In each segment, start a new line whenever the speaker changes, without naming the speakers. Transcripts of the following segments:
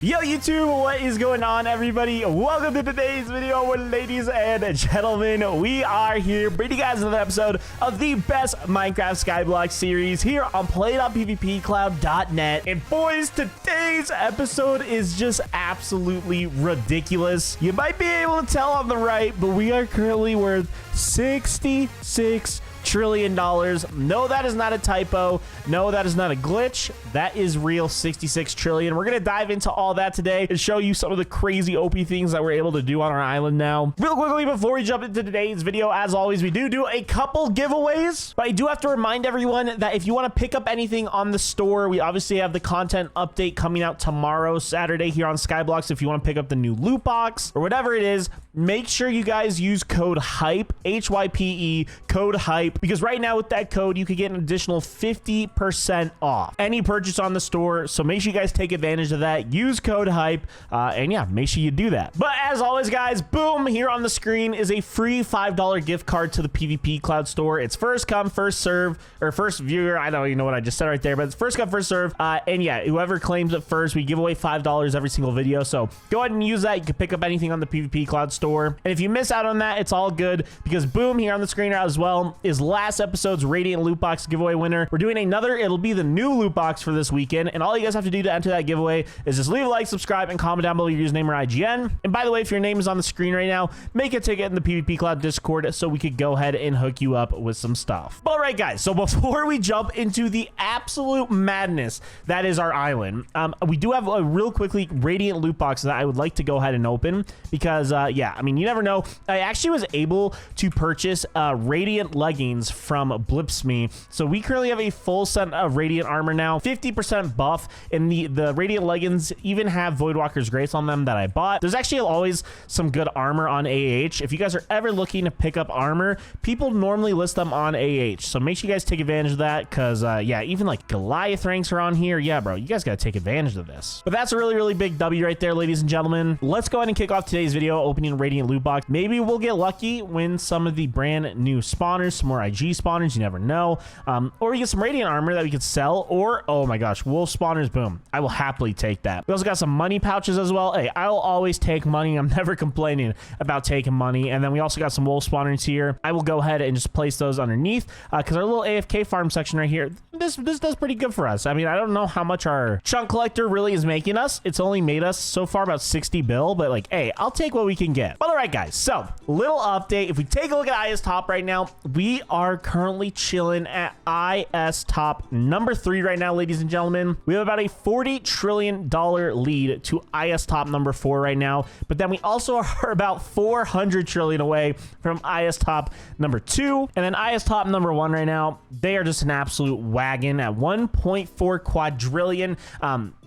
Yo YouTube, what is going on everybody? Welcome to today's video, ladies and gentlemen. We are here bringing you guys another episode of the best Minecraft Skyblock series here on play.pvpcloud.net. And boys, today's episode is just absolutely ridiculous. You might be able to tell on the right, but we are currently worth $66 trillion. No, that is not a typo. No, that is not a glitch. That is real 66 trillion. We're gonna dive into all that today and show you some of the crazy OP things that we're able to do on our island now. Real quickly before we jump into today's video, as always, we do a couple giveaways, but I do have to remind everyone that if you want to pick up anything on the store, we obviously have the content update coming out tomorrow, Saturday, here on Skyblock. So if you want to pick up the new loot box or whatever it is, make sure you guys use code HYPE, HYPE, code HYPE, because right now with that code, you could get an additional 50% off any purchase on the store. So make sure you guys take advantage of that. Use code HYPE, and yeah, make sure you do that. But as always, guys, boom, here on the screen is a free $5 gift card to the PvP Cloud store. It's first come, first serve, or first viewer. I don't even know what I just said right there, but it's first come, first serve. And yeah, whoever claims it first, we give away $5 every single video. So go ahead and use that. You can pick up anything on the PvP Cloud store. And if you miss out on that, it's all good, because boom, here on the screen as well is last episode's Radiant loot box giveaway winner. We're doing another, it'll be the new loot box for this weekend, and all you guys have to do to enter that giveaway is just leave a like, subscribe, and comment down below your username or IGN. And by the way, if your name is on the screen right now, make a ticket in the PvP Cloud Discord so we could go ahead and hook you up with some stuff. But all right, guys, so before we jump into the absolute madness that is our island, we do have a real quickly Radiant loot box that I would like to go ahead and open, because yeah, I mean, you never know. I actually was able to purchase Radiant leggings from Blipsme, so we currently have a full set of Radiant armor now, 50% buff, and the Radiant leggings even have Voidwalker's Grace on them that I bought. There's actually always some good armor on AH. If you guys are ever looking to pick up armor, people normally list them on AH, so make sure you guys take advantage of that, because yeah, even like Goliath ranks are on here. Yeah, bro, you guys gotta take advantage of this. But that's a really big W right there, ladies and gentlemen. Let's go ahead and kick off today's video opening Radiant loot box. Maybe we'll get lucky, win some of the brand new spawners, some more IG spawners, you never know, or we get some Radiant armor that we could sell, or oh my gosh, wolf spawners. Boom, I will happily take that. We also got some money pouches as well. Hey, I'll always take money. I'm never complaining about taking money. And then we also got some wolf spawners here. I will go ahead and just place those underneath, because our little AFK farm section right here, this does pretty good for us. I mean, I don't know how much our chunk collector really is making us. It's only made us so far about 60 bill, but like, hey, I'll take what we can get. But all right, guys, so little update. If we take a look at IS top right now, we are currently chilling at IS top number 3 right now, ladies and gentlemen. We have about a $40 trillion lead to IS top number 4 right now, but then we also are about 400 trillion away from IS top number 2, and then IS top number 1 right now, they are just an absolute wagon at 1.4 quadrillion.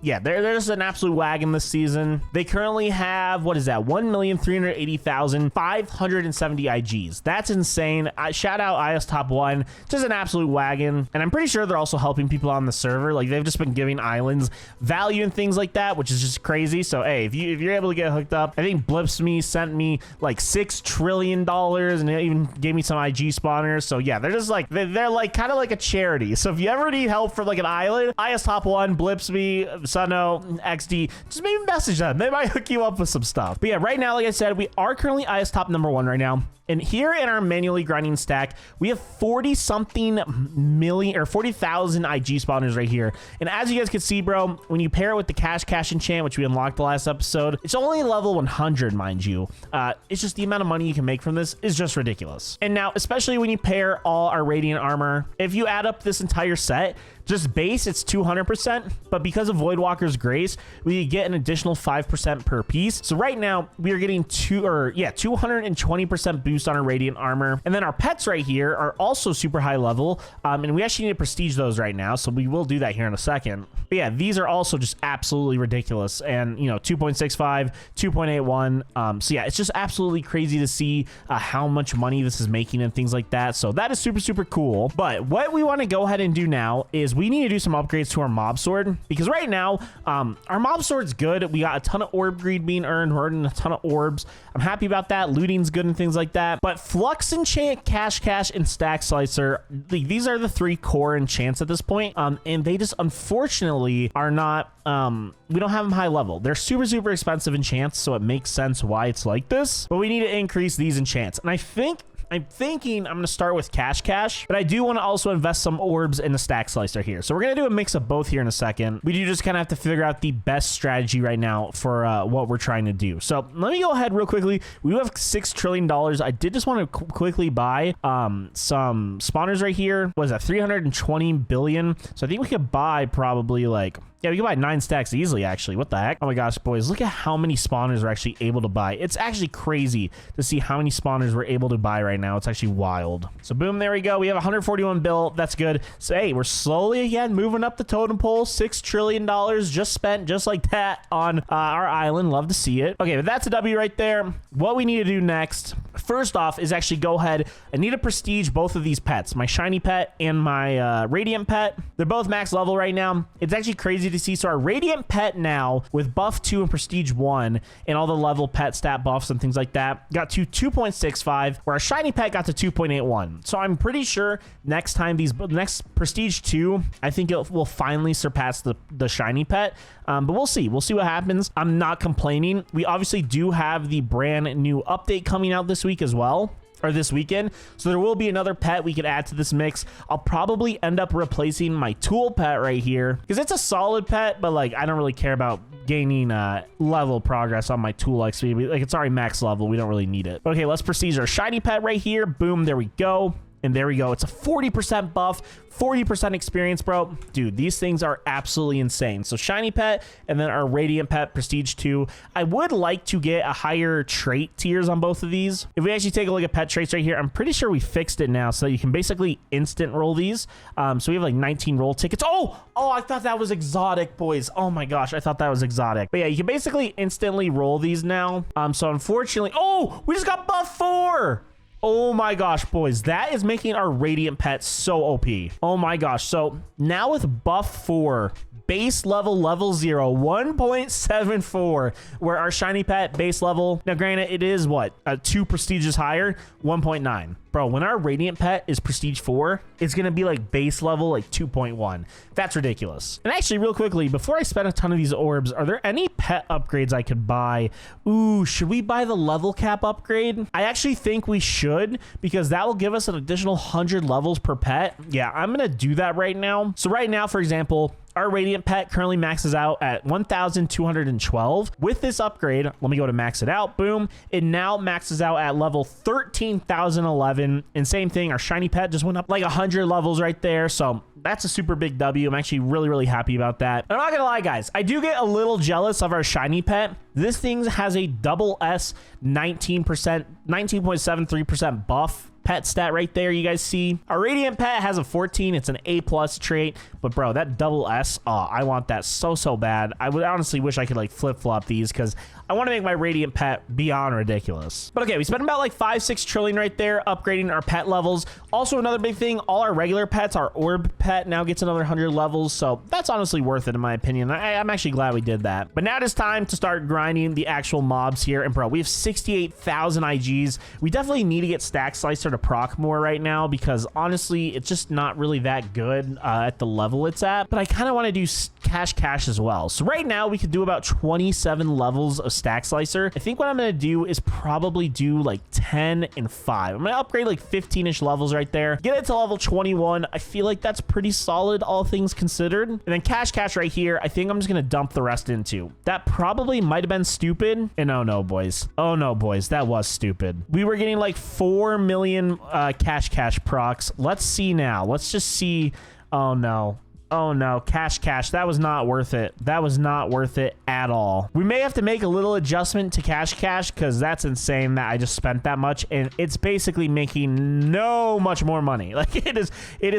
Yeah, they're just an absolute wagon this season. They currently have, what is that, 1,380,570 IGs. That's insane. Shout out IS top 1, just an absolute wagon. And I'm pretty sure they're also helping people on the server. Like, they've just been giving islands value and things like that, which is just crazy. So hey, if you're able to get hooked up, I think Blipsme sent me like $6 trillion, and they even gave me some IG spawners. So yeah, they're just like, they're like kind of like a charity. So if you ever need help for like an island, IS top 1, Blipsme, Sunno, XD, just maybe message them. They might hook you up with some stuff. But yeah, right now, like I said, we are currently IS top number 1 right now. And here in our manually grinding stack, we have 40-something million or 40,000 IG spawners right here. And as you guys can see, bro, when you pair it with the cash enchant, which we unlocked the last episode, it's only level 100, mind you. It's just the amount of money you can make from this is just ridiculous. And now, especially when you pair all our Radiant armor, if you add up this entire set, just base, it's 200%, but because of Voidwalker's Grace, we get an additional 5% per piece. So right now, we are getting 220% boost on our Radiant armor. And then our pets right here are also super high level, and we actually need to prestige those right now, so we will do that here in a second. But yeah, these are also just absolutely ridiculous, and you know, 2.65, 2.81. So yeah, it's just absolutely crazy to see how much money this is making and things like that. So that is super cool. But what we want to go ahead and do now is is we need to do some upgrades to our mob sword, because right now our mob sword's good. We got a ton of orb greed being earned. We're earning a ton of orbs. I'm happy about that. Looting's good and things like that. But Flux Enchant, Cash, and Stack Slicer, these are the 3 core enchants at this point. And they just unfortunately are not, we don't have them high level. They're super, super expensive enchants, so it makes sense why it's like this. But we need to increase these enchants. And I'm thinking I'm going to start with Cash, but I do want to also invest some orbs in the Stack Slicer here. So we're going to do a mix of both here in a second. We do just kind of have to figure out the best strategy right now for what we're trying to do. So let me go ahead real quickly. We do have $6 trillion. I did just want to quickly buy some spawners right here. What is that? 320 billion. So I think we could buy probably like... yeah, we can buy 9 stacks easily, actually. What the heck? Oh my gosh, boys. Look at how many spawners we're actually able to buy. It's actually crazy to see how many spawners we're able to buy right now. It's actually wild. So boom, there we go. We have 141 bill. That's good. So hey, we're slowly again moving up the totem pole. $6 trillion just spent just like that on our island. Love to see it. Okay, but that's a W right there. What we need to do next, first off, is actually go ahead. I need to prestige both of these pets. My shiny pet and my radiant pet. They're both max level right now. It's actually crazy to see. So our radiant pet now with buff 2 and prestige 1 and all the level pet stat buffs and things like that got to 2.65, where our shiny pet got to 2.81. So I'm pretty sure next time next prestige 2, I think it will finally surpass the shiny pet. But we'll see what happens. I'm not complaining. We obviously do have the brand new update coming out this week as well, or this weekend, so there will be another pet we could add to this mix. I'll probably end up replacing my tool pet right here, because it's a solid pet, but like I don't really care about gaining level progress on my tool XP. Like it's already max level, we don't really need it. Okay, let's prestige our shiny pet right here. Boom, there we go. And there we go. It's a 40% buff, 40% experience, bro. Dude, these things are absolutely insane. So shiny pet and then our radiant pet, prestige 2. I would like to get a higher trait tiers on both of these. If we actually take a look at pet traits right here, I'm pretty sure we fixed it now so that you can basically instant roll these. So we have like 19 roll tickets. Oh, I thought that was exotic, boys. Oh my gosh, I thought that was exotic. But yeah, you can basically instantly roll these now. So unfortunately, we just got buff 4. Oh my gosh, boys, that is making our radiant pet so OP. Oh my gosh. So now with buff 4, base level 0, 1.74, where our shiny pet base level, now granted it is what, 2 prestiges higher, 1.9. Bro, when our radiant pet is prestige 4, it's gonna be like base level like 2.1. That's ridiculous. And actually, real quickly, before I spend a ton of these orbs, are there any pet upgrades I could buy? Ooh, should we buy the level cap upgrade? I actually think we should, because that will give us an additional 100 levels per pet. Yeah, I'm gonna do that right now. So right now, for example, our radiant pet currently maxes out at 1,212. With this upgrade, let me go to max it out. Boom. It now maxes out at level 13,011. And same thing, our shiny pet just went up like 100 levels right there. So that's a super big W. I'm actually really, really happy about that. I'm not gonna lie, guys. I do get a little jealous of our shiny pet. This thing has a double S 19.73% buff pet stat right there. You guys see our radiant pet has a 14. It's an A+ trait, but bro, that double S, I want that so bad. I would honestly wish I could like flip-flop these, because I want to make my radiant pet beyond ridiculous. But okay, we spent about like 5-6 trillion right there upgrading our pet levels. Also, another big thing, all our regular pets, our orb pet now gets another 100 levels, so that's honestly worth it in my opinion. I'm actually glad we did that. But now it is time to start grinding the actual mobs here. And bro, we have 68,000 IGs. We definitely need to get Stack Slicer to proc more right now, because honestly, it's just not really that good at the level it's at. But I kind of want to do cash as well. So right now we could do about 27 levels of Stack Slicer. I think what I'm going to do is probably do like 10 and 5. I'm going to upgrade like 15-ish levels right there. Get it to level 21. I feel like that's pretty solid, all things considered. And then cash right here, I think I'm just going to dump the rest into. That probably might have been stupid. And oh no, boys. Oh no, boys. That was stupid. We were getting like 4 million cash procs. Let's see now. Let's just see. Oh no. Oh no, cash. That was not worth it. That was not worth it at all. We may have to make a little adjustment to cash, because that's insane that I just spent that much, and it's basically making much more money. Like it is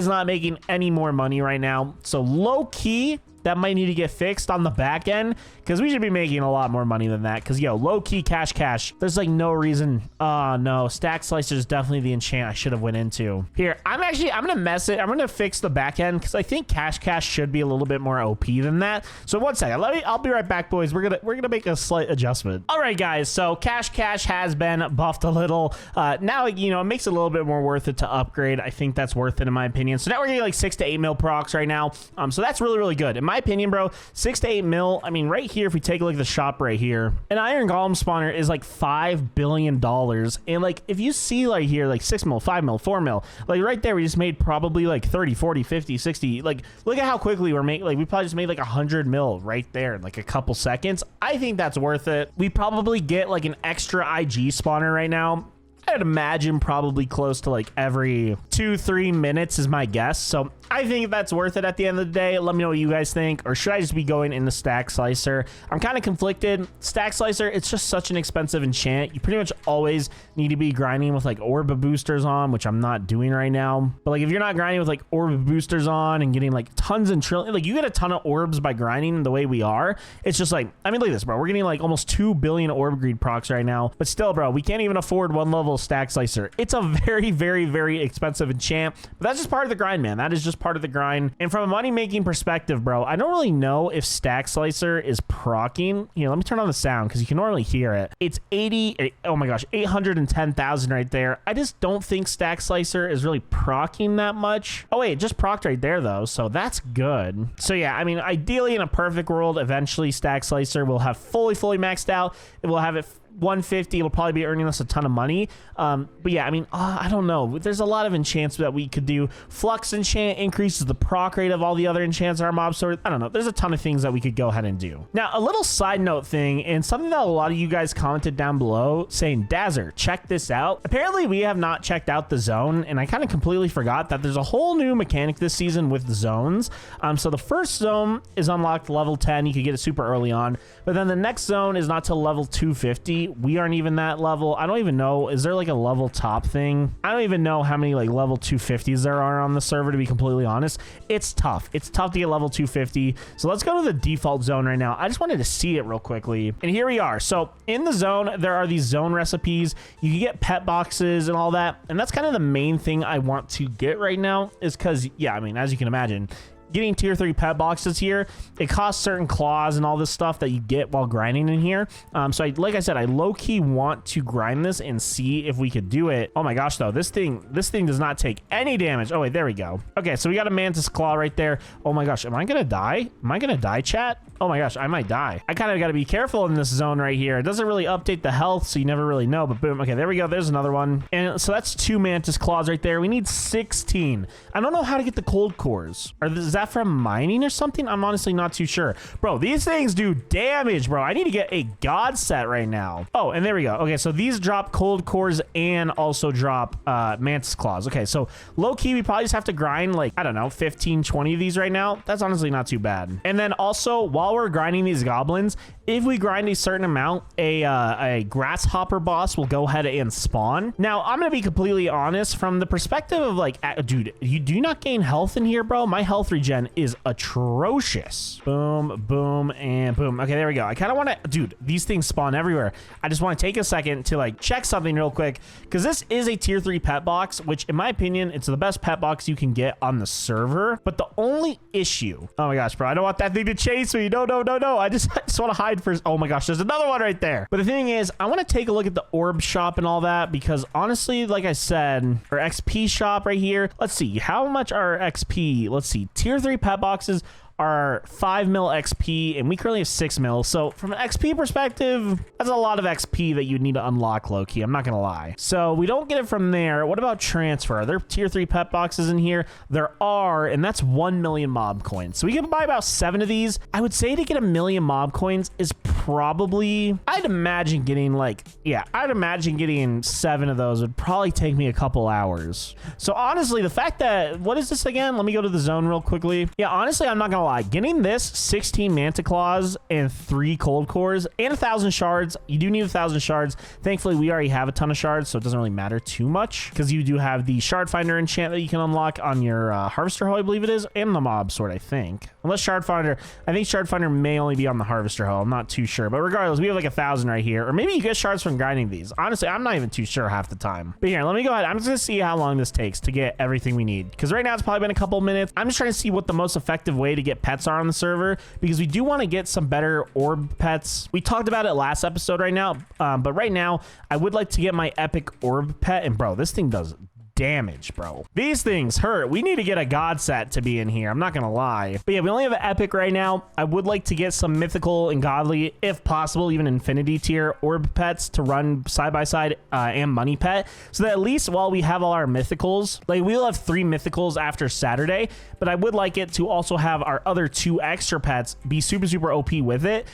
not making any more money right now. So low key, that might need to get fixed on the back end, because we should be making a lot more money than that. Because, yo, low-key cash, there's like no reason. No, stack slicer is definitely the enchant I should have went into. Here, I'm gonna mess it. I'm gonna fix the back end, because I think cash should be a little bit more OP than that. So one second, I'll be right back, boys. We're gonna make a slight adjustment. All right, guys, so cash has been buffed a little. Now, you know, it makes it a little bit more worth it to upgrade. I think that's worth it in my opinion. So now we're getting like 6 to 8 mil procs right now. So that's really good in my opinion, bro. 6 to 8 mil. I mean, right here, if we take a look at the shop right here, an iron golem spawner is like $5 billion. And like, if you see like here, like 6 mil, 5 mil, 4 mil, like right there, we just made probably like 30, 40, 50, 60. Like, look at how quickly we're making, like we probably just made like 100 mil right there in like a couple seconds. I think that's worth it. We probably get like an extra IG spawner right now. I'd imagine probably close to like every 2-3 minutes is my guess. So I think that's worth it at the end of the day. Let me know what you guys think. Or should I just be going into Stack Slicer? I'm kind of conflicted. Stack Slicer, it's just such an expensive enchant. You pretty much always need to be grinding with like orb boosters on, which I'm not doing right now. But like if you're not grinding with like orb boosters on and getting like tons and trillion, like you get a ton of orbs by grinding the way we are. It's just like, I mean, look at this, bro. We're getting like almost 2 billion orb greed procs right now. But still, bro, we can't even afford one level Stack Slicer. It's a very expensive enchant, but that's just part of the grind, man. That is just part of the grind. And from a money making perspective, bro, I don't really know if Stack Slicer is procking. Here, let me turn on the sound because you can normally hear it. It's 80, oh my gosh, 810,000 right there. I just don't think Stack Slicer is really procking that much. Oh wait, it just procced right there though, so that's good. So yeah, I mean, ideally in a perfect world, eventually Stack Slicer will have fully maxed out. It will have it 150. It'll probably be earning us a ton of money. But yeah, I mean, I don't know. There's a lot of enchants that we could do. Flux enchant increases the proc rate of all the other enchants in our mob sword. I don't know. There's a ton of things that we could go ahead and do. Now, a little side note thing, and something that a lot of you guys commented down below saying, Dazzer, check this out. Apparently, we have not checked out the zone, and I kind of completely forgot that there's a whole new mechanic this season with the zones. So the first zone is unlocked level 10. You could get it super early on, but then the next zone is not till level 250. We aren't even that level. I don't even know. Is there like a level top thing? I don't even know how many like level 250s there are on the server, to be completely honest. It's tough. It's tough to get level 250. So let's go to the default zone right now. I just wanted to see it real quickly. And here we are. So in the zone, there are these zone recipes. You can get pet boxes and all that. And that's kind of the main thing I want to get right now is because, yeah, I mean, as you can imagine, getting tier 3 pet boxes here, it costs certain claws and all this stuff that you get while grinding in here. So like I said, I low-key want to grind this and see if we could do it. Oh my gosh, though, this thing does not take any damage. Oh wait, there we go. Okay, so we got a mantis claw right there. Oh my gosh, am I gonna die? Am I gonna die, chat? Oh my gosh, I might die. I kind of got to be careful in this zone right here. It doesn't really update the health, so you never really know, but boom. Okay, there we go. There's another one. And so that's 2 mantis claws right there. We need 16. I don't know how to get the cold cores. Is that from mining or something? I'm honestly not too sure. Bro, these things do damage, bro. I need to get a god set right now. Oh, and there we go. Okay, so these drop cold cores and also drop mantis claws. Okay, so low-key, we probably just have to grind like, I don't know, 15, 20 of these right now. That's honestly not too bad. And then also, while we're grinding these goblins, if we grind a certain amount, a grasshopper boss will go ahead and spawn. Now, I'm going to be completely honest from the perspective of like, dude, you do not gain health in here, bro. My health regen is atrocious. Boom, boom, and boom. Okay, there we go. I kind of want to, dude, these things spawn everywhere. I just want to take a second to like check something real quick because this is a tier 3 pet box, which in my opinion, it's the best pet box you can get on the server. But the only issue, oh my gosh, bro, I don't want that thing to chase me. No. I just want to hide first. Oh my gosh, there's another one right there. But the thing is, I want to take a look at the orb shop and all that because honestly, like I said, our XP shop right here. Let's see, how much are XP? Let's see, tier 3 pet boxes are 5 mil XP and we currently have 6 mil. So from an XP perspective, that's a lot of XP that you need to unlock low-key. I'm not gonna lie. So we don't get it from there. What about transfer? Are there tier 3 pet boxes in here? There are, and that's 1 million mob coins. So we can buy about 7 of these. I would say to get 1 million mob coins is probably, I'd imagine getting like, yeah, I'd imagine getting 7 of those would probably take me a couple hours. So honestly, the fact that, what is this again? Let me go to the zone real quickly. Yeah, honestly, I'm not gonna lie. Getting this 16 manticlaws and 3 cold cores and 1,000 shards. You do need 1,000 shards. Thankfully, we already have a ton of shards, so it doesn't really matter too much because you do have the shard finder enchant that you can unlock on your harvester hoe, I believe it is, and the mob sword, I think. Unless Shard Finder, I think Shard Finder may only be on the Harvester Hoe. I'm not too sure. But regardless, we have like 1,000 right here. Or maybe you get shards from grinding these. Honestly, I'm not even too sure half the time. But here, let me go ahead. I'm just going to see how long this takes to get everything we need. Because right now it's probably been a couple minutes. I'm just trying to see what the most effective way to get pets are on the server. Because we do want to get some better orb pets. We talked about it last episode right now. But right now, I would like to get my epic orb pet. And bro, this thing does damage, bro. These things hurt. We need to get a god set to be in here. I'm not gonna lie. But yeah, we only have an epic right now. I would like to get some mythical and godly, if possible, even infinity tier orb pets to run side by side and money pet. So that at least while we have all our mythicals, like we'll have 3 mythicals after Saturday, but I would like it to also have our other 2 extra pets be super OP with it,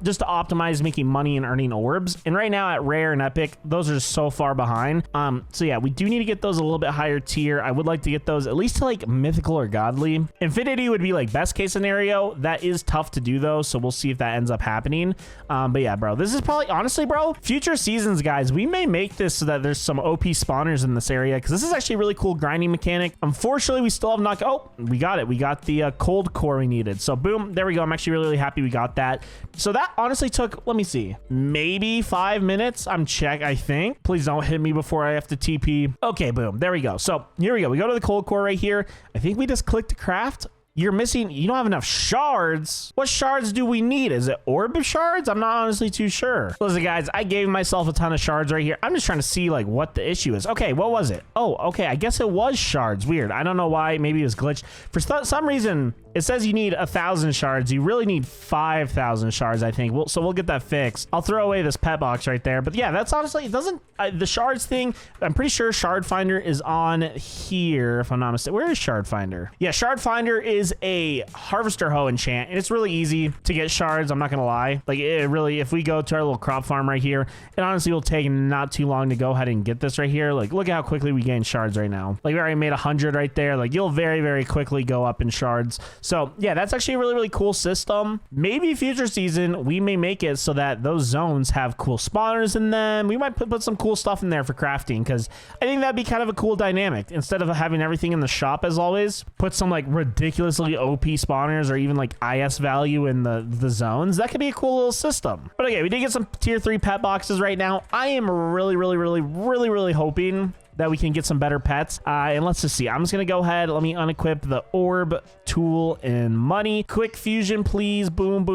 just to optimize making money and earning orbs. And right now at rare and epic, those are just so far behind. So yeah, we do need to get those a little bit higher tier. I would like to get those at least to like mythical or godly. Infinity would be like best case scenario. That is tough to do though, so we'll see if that ends up happening. But yeah, bro, this is probably, honestly, bro, future seasons, guys, we may make this so that there's some OP spawners in this area, because this is actually a really cool grinding mechanic. Unfortunately, we still have not, oh, we got it. We got the cold core we needed. So boom, there we go. I'm actually really happy we got that. So that honestly took, let me see, maybe 5 minutes. I think. Please don't hit me before I have to TP. Okay, boom. There we go. So here we go. We go to the cold core right here. I think we just clicked to craft. You're missing, you don't have enough shards. What shards do we need? Is it orb shards? I'm not honestly too sure. Listen, guys, I gave myself a ton of shards right here. I'm just trying to see like what the issue is. Okay, what was it? Oh, okay. I guess it was shards. Weird. I don't know why. Maybe it was glitched. For some reason, it says you need 1,000 shards. You really need 5,000 shards, I think. So we'll get that fixed. I'll throw away this pet box right there. But yeah, that's honestly, it doesn't, the shards thing, I'm pretty sure Shard Finder is on here, if I'm not mistaken. Where is Shard Finder? Yeah, Shard Finder is a Harvester Hoe enchant, and it's really easy to get shards. I'm not gonna lie. Like, it really, if we go to our little crop farm right here, it honestly will take not too long to go ahead and get this right here. Like, look at how quickly we gain shards right now. Like, we already made 100 right there. Like, you'll very quickly go up in shards. So yeah, that's actually a really cool system. Maybe future season we may make it so that those zones have cool spawners in them. We might put some cool stuff in there for crafting, because I think that'd be kind of a cool dynamic. Instead of having everything in the shop as always, put some like ridiculously OP spawners or even like IS value in the zones. That could be a cool little system. But okay, we did get some tier 3 pet boxes right now. I am really hoping that we can get some better pets. And let's just see. I'm just gonna go ahead. Let me unequip the orb, tool, and money. Quick fusion, please. Boom.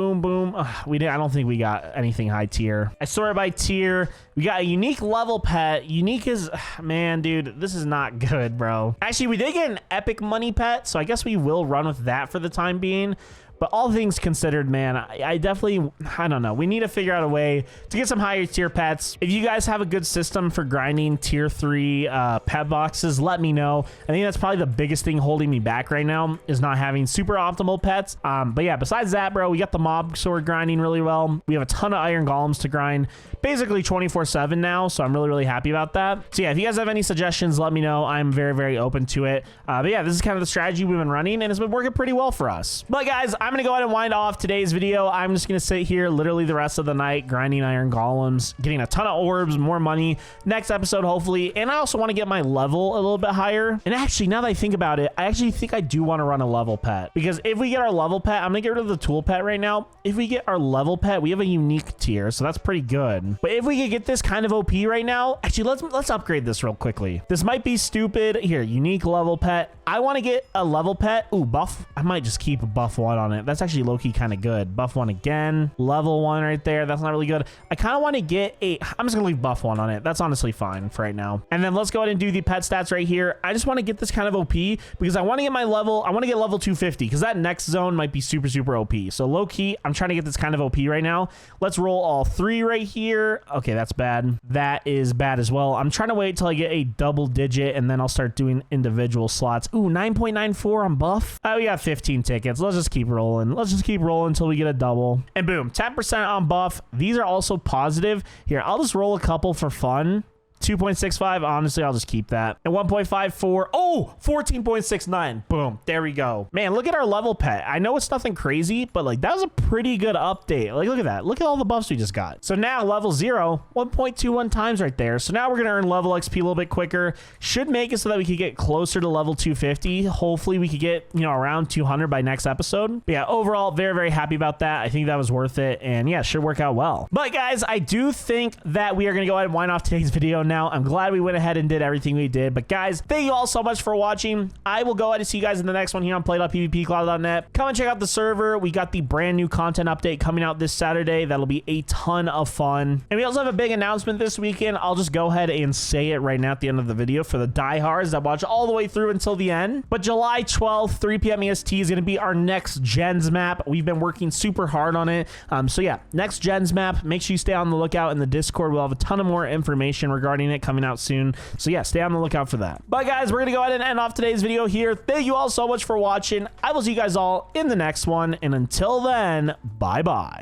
I don't think we got anything high tier. I sorted by tier. We got a unique level pet. Unique is, man, dude, this is not good, bro. Actually, we did get an epic money pet, so I guess we will run with that for the time being. But all things considered, man, I definitely, I don't know. We need to figure out a way to get some higher tier pets. If you guys have a good system for grinding tier 3 pet boxes, let me know. I think that's probably the biggest thing holding me back right now, is not having super optimal pets. But yeah, besides that, bro, we got the mob sword grinding really well. We have a ton of iron golems to grind, basically 24/7 now. So I'm really happy about that. So yeah, if you guys have any suggestions, let me know. I'm very open to it. But yeah, this is kind of the strategy we've been running, and it's been working pretty well for us. But guys, I'm gonna go ahead and wind off today's video. I'm just gonna sit here literally the rest of the night grinding iron golems, getting a ton of orbs, more money. Next episode, hopefully. And I also want to get my level a little bit higher. And actually, now that I think about it, I actually think I do want to run a level pet, because if we get our level pet, I'm gonna get rid of the tool pet right now. If we get our level pet, we have a unique tier, so that's pretty good. But if we could get this kind of OP right now, actually, let's upgrade this real quickly. This might be stupid. Here, unique level pet. I want to get a level pet. Ooh, buff. I might just keep a buff 1 on it. That's actually low-key kind of good. Buff 1 again. Level 1 right there. That's not really good. I kind of want to get a, I'm just gonna leave buff 1 on it. That's honestly fine for right now. And then let's go ahead and do the pet stats right here. I just want to get this kind of OP, because I want to get my level, I want to get level 250, because that next zone might be super OP. So low-key, I'm trying to get this kind of OP right now. Let's roll all 3 right here. Okay, that's bad. That is bad as well. I'm trying to wait till I get a double digit, and then I'll start doing individual slots. Ooh, 9.94 on buff. Oh, we got 15 tickets. Let's just keep rolling. Let's just keep rolling until we get a double. And boom, 10% on buff. These are also positive. Here, I'll just roll a couple for fun 2.65. Honestly, I'll just keep that. And 1.54. Oh, 14.69. Boom. There we go. Man, look at our level pet. I know it's nothing crazy, but like that was a pretty good update. Like, look at that. Look at all the buffs we just got. So now level 0, 1.21 times right there. So now we're going to earn level XP a little bit quicker. Should make it so that we could get closer to level 250. Hopefully we could get, you know, around 200 by next episode. But yeah, overall, very, very happy about that. I think that was worth it. And yeah, should work out well. But guys, I do think that we are going to go ahead and wind off today's video now. I'm glad we went ahead and did everything we did. But guys, thank you all so much for watching. I will go ahead and see you guys in the next one here on play.pvpcloud.net. Come and check out the server. We got the brand new content update coming out this Saturday. That'll be a ton of fun. And we also have a big announcement this weekend. I'll just go ahead and say it right now at the end of the video for the diehards that watch all the way through until the end. But July 12th, 3 p.m. EST is going to be our next gens map. We've been working super hard on it. So yeah, next gens map. Make sure you stay on the lookout in the Discord. We'll have a ton of more information regarding it coming out soon. So yeah, stay on the lookout for that. But guys, we're going to go ahead and end off today's video here. Thank you all so much for watching. I will see you guys all in the next one. And until then, bye-bye.